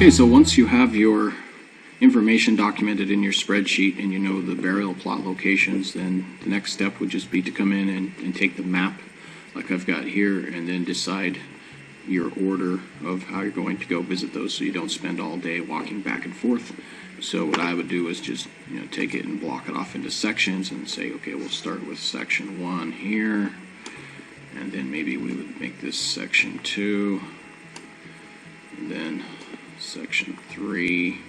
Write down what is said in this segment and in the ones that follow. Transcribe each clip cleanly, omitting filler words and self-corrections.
Okay, so once you have your information documented in your spreadsheet and you know the burial plot locations, then the next step would just be to come in and take the map like I've got here and then decide your order of how you're going to go visit those so you don't spend all day walking back and forth. So what I would do is just take it and block it off into sections and say, okay, we'll start with section 1 here, and then maybe we would make this section 2, and then section 3,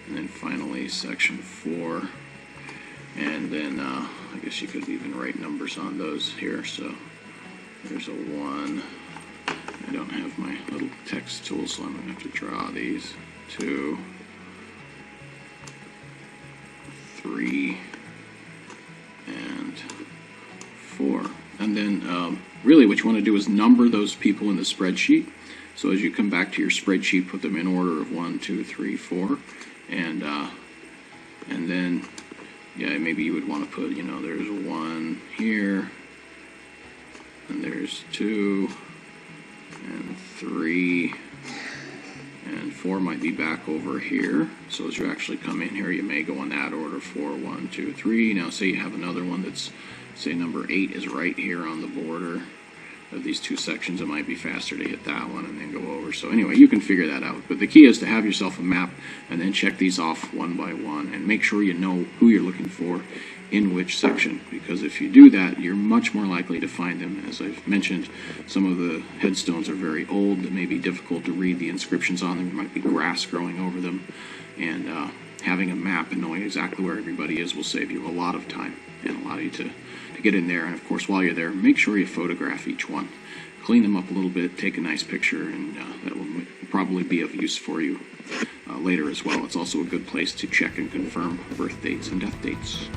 and then finally section 4, and then I guess you could even write numbers on those here. So there's a 1. I don't have my little text tool, so I'm going to have to draw these. 2, 3, and 4. And then really what you want to do is number those people in the spreadsheet. So as you come back to your spreadsheet, put them in order of 1, 2, 3, 4, and then maybe you would want to put there's 1 here, and there's 2, and 3, and 4 might be back over here. So as you actually come in here, you may go in that order: 4, 1, 2, 3. Now say you have another one that's, say number 8 is right here on the border of these two sections. It might be faster to hit that one and then go over. So anyway, you can figure that out. But the key is to have yourself a map and then check these off one by one and make sure you know who you're looking for in which section, because if you do that, you're much more likely to find them. As I've mentioned, some of the headstones are very old. It may be difficult to read the inscriptions on them. There might be grass growing over them, and having a map and knowing exactly where everybody is will save you a lot of time and allow you to get in there. And of course, while you're there, make sure you photograph each one. Clean them up a little bit, take a nice picture, and that will probably be of use for you later as well. It's also a good place to check and confirm birth dates and death dates.